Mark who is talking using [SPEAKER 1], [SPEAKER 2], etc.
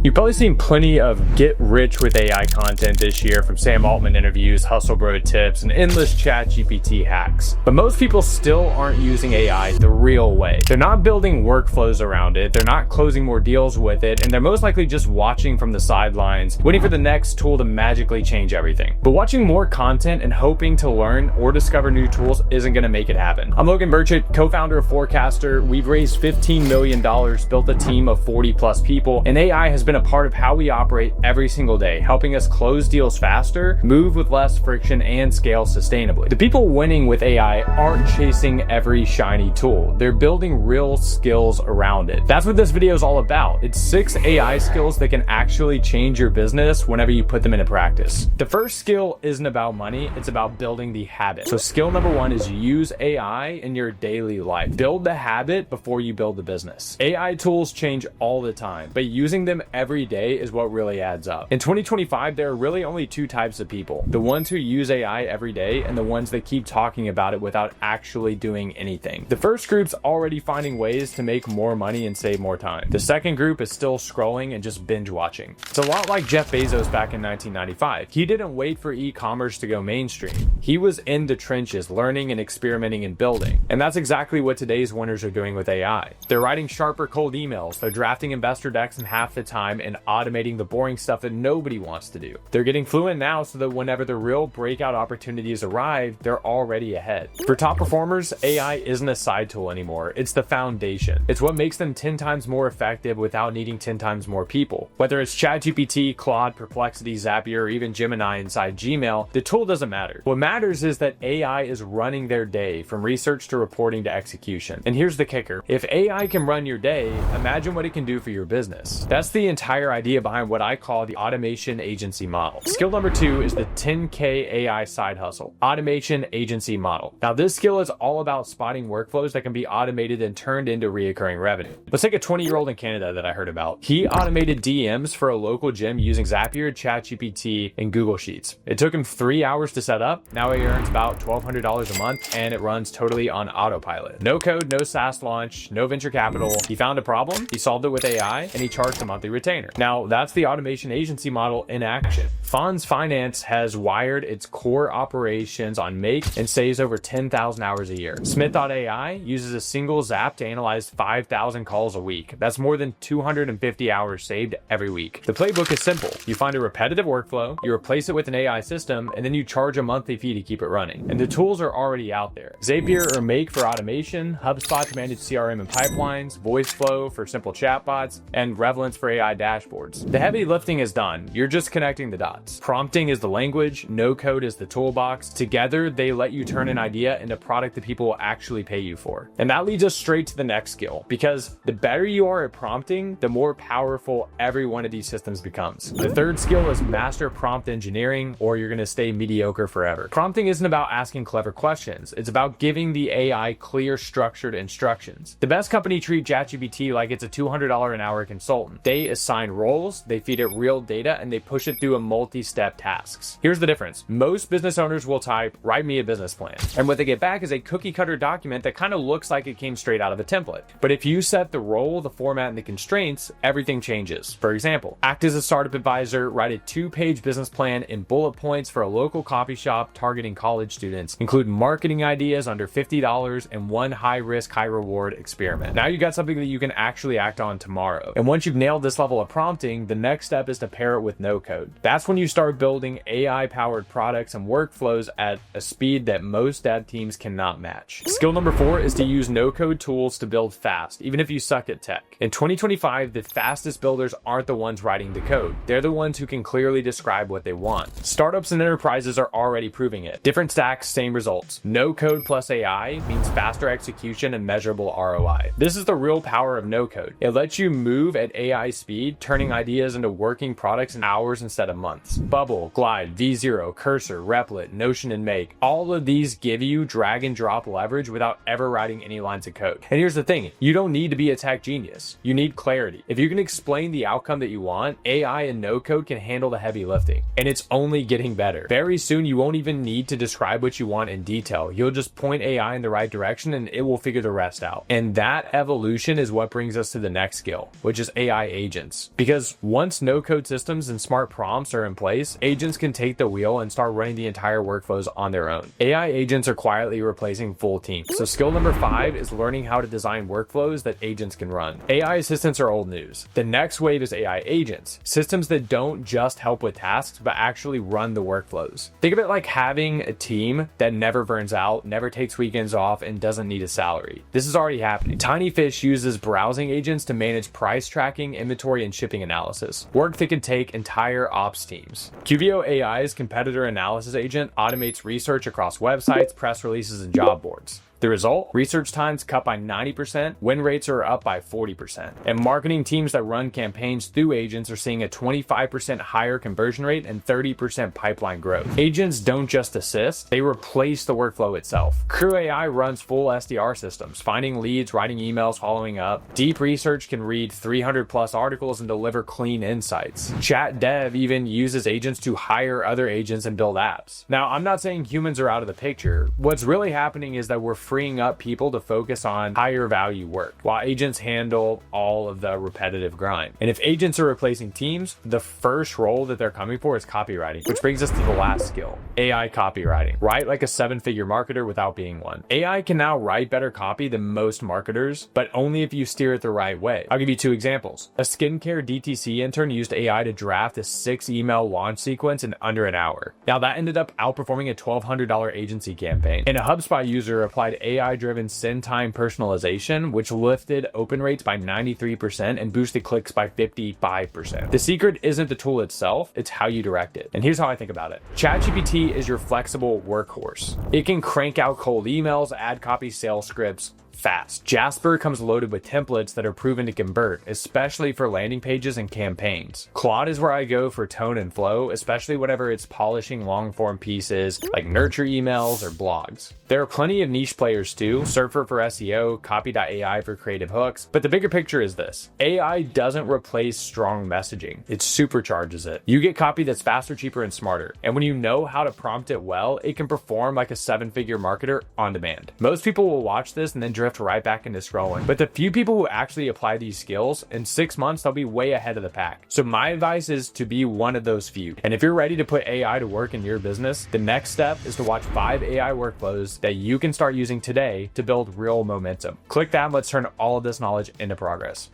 [SPEAKER 1] You've probably seen plenty of get rich with AI content this year, from Sam Altman interviews, hustle bro tips, and endless ChatGPT hacks. But most people still aren't using AI the real way. They're not building workflows around it, they're not closing more deals with it, and they're most likely just watching from the sidelines, waiting for the next tool to magically change everything. But watching more content and hoping to learn or discover new tools isn't gonna make it happen. I'm Logan Burchett, co-founder of Forecastr. We've raised $15 million, built a team of 40 plus people, and AI has been a part of how we operate every single day, helping us close deals faster, move with less friction, and scale sustainably. The people winning with AI aren't chasing every shiny tool. They're building real skills around it. That's what this video is all about. It's 6 AI skills that can actually change your business whenever you put them into practice. The first skill isn't about money, it's about building the habit. So skill number 1 is use AI in your daily life. Build the habit before you build the business. AI tools change all the time, but using them every day is what really adds up. In 2025, there are really only 2 types of people: the ones who use AI every day and the ones that keep talking about it without actually doing anything. The first group's already finding ways to make more money and save more time. The second group is still scrolling and just binge watching. It's a lot like Jeff Bezos back in 1995. He didn't wait for e-commerce to go mainstream. He was in the trenches, learning and experimenting and building. And that's exactly what today's winners are doing with AI. They're writing sharper cold emails, they're drafting investor decks in half the time, and automating the boring stuff that nobody wants to do. They're getting fluent now so that whenever the real breakout opportunities arrive, they're already ahead. For top performers, AI isn't a side tool anymore. It's the foundation. It's what makes them 10 times more effective without needing 10 times more people. Whether it's ChatGPT, Claude, Perplexity, Zapier, or even Gemini inside Gmail, the tool doesn't matter. What matters is that AI is running their day, from research to reporting to execution. And here's the kicker: if AI can run your day, imagine what it can do for your business. That's the entire idea behind what I call the automation agency model. Skill number 2 is the 10K AI side hustle, automation agency model. Now, this skill is all about spotting workflows that can be automated and turned into reoccurring revenue. Let's take a 20-year-old in Canada that I heard about. He automated DMs for a local gym using Zapier, ChatGPT, and Google Sheets. It took him 3 hours to set up. Now he earns about $1,200 a month, and it runs totally on autopilot. No code, no SaaS launch, no venture capital. He found a problem, he solved it with AI, and he charged a monthly retainer. Now, that's the automation agency model in action. Fonz Finance has wired its core operations on Make and saves over 10,000 hours a year. Smith.ai uses a single Zap to analyze 5,000 calls a week. That's more than 250 hours saved every week. The playbook is simple. You find a repetitive workflow, you replace it with an AI system, and then you charge a monthly fee to keep it running. And the tools are already out there. Zapier or Make for automation, HubSpot to manage CRM and pipelines, VoiceFlow for simple chatbots, and Revelance for AI dashboards. The heavy lifting is done. You're just connecting the dots. Prompting is the language, no code is the toolbox. Together, they let you turn an idea into a product that people will actually pay you for. And that leads us straight to the next skill, because the better you are at prompting, the more powerful every one of these systems becomes. The third skill is master prompt engineering, or you're gonna stay mediocre forever. Prompting isn't about asking clever questions. It's about giving the AI clear, structured instructions. The best company treat ChatGPT like it's a $200 an hour consultant. They assign roles, they feed it real data, and they push it through a multi-step tasks. Here's the difference. Most business owners will type, "Write me a business plan." And what they get back is a cookie cutter document that kind of looks like it came straight out of a template. But if you set the role, the format, and the constraints, everything changes. For example, act as a startup advisor, write a 2-page business plan in bullet points for a local coffee shop targeting college students, include marketing ideas under $50 and 1 high-risk, high-reward experiment. Now you got something that you can actually act on tomorrow. And once you've nailed this level of prompting, the next step is to pair it with no code. That's when you start building AI-powered products and workflows at a speed that most dev teams cannot match. Skill number 4 is to use no-code tools to build fast, even if you suck at tech. In 2025, the fastest builders aren't the ones writing the code. They're the ones who can clearly describe what they want. Startups and enterprises are already proving it. Different stacks, same results. No code plus AI means faster execution and measurable ROI. This is the real power of no code. It lets you move at AI speed, turning ideas into working products in hours instead of months. months. Bubble, Glide, V0, Cursor, Replit, Notion, and Make. All of these give you drag and drop leverage without ever writing any lines of code. And here's the thing, you don't need to be a tech genius. You need clarity. If you can explain the outcome that you want, AI and no code can handle the heavy lifting. And it's only getting better. Very soon, you won't even need to describe what you want in detail. You'll just point AI in the right direction and it will figure the rest out. And that evolution is what brings us to the next skill, which is AI agents. Because once no code systems and smart prompts are in place, agents can take the wheel and start running the entire workflows on their own. AI agents are quietly replacing full teams. So skill number 5 is learning how to design workflows that agents can run. AI assistants are old news. The next wave is AI agents, systems that don't just help with tasks, but actually run the workflows. Think of it like having a team that never burns out, never takes weekends off, and doesn't need a salary. This is already happening. Tiny Fish uses browsing agents to manage price tracking, inventory, and shipping analysis, work that can take entire ops teams. QVO AI's competitor analysis agent automates research across websites, press releases, and job boards. The result? Research times cut by 90%, win rates are up by 40%. And marketing teams that run campaigns through agents are seeing a 25% higher conversion rate and 30% pipeline growth. Agents don't just assist, they replace the workflow itself. Crew AI runs full SDR systems, finding leads, writing emails, following up. Deep Research can read 300 plus articles and deliver clean insights. Chat Dev even uses agents to hire other agents and build apps. Now, I'm not saying humans are out of the picture. What's really happening is that we're freeing up people to focus on higher value work while agents handle all of the repetitive grind. And if agents are replacing teams, the first role that they're coming for is copywriting, which brings us to the last skill, AI copywriting. Write like a 7-figure marketer without being one. AI can now write better copy than most marketers, but only if you steer it the right way. I'll give you 2 examples. A skincare DTC intern used AI to draft a 6-email launch sequence in under an hour. Now that ended up outperforming a $1,200 agency campaign. And a HubSpot user applied AI-driven send time personalization, which lifted open rates by 93% and boosted clicks by 55%. The secret isn't the tool itself, it's how you direct it. And here's how I think about it. ChatGPT is your flexible workhorse. It can crank out cold emails, ad copy, sales scripts, fast. Jasper comes loaded with templates that are proven to convert, especially for landing pages and campaigns. Claude is where I go for tone and flow, especially whenever it's polishing long form pieces like nurture emails or blogs. There are plenty of niche players too, Surfer for SEO, Copy.ai for creative hooks, but the bigger picture is this. AI doesn't replace strong messaging, it supercharges it. You get copy that's faster, cheaper, and smarter. And when you know how to prompt it well, it can perform like a 7-figure marketer on demand. Most people will watch this and then drift right back into scrolling. But the few people who actually apply these skills, in 6 months, they'll be way ahead of the pack. So my advice is to be one of those few. And if you're ready to put AI to work in your business, the next step is to watch 5 AI workflows that you can start using today to build real momentum. Click that and let's turn all of this knowledge into progress.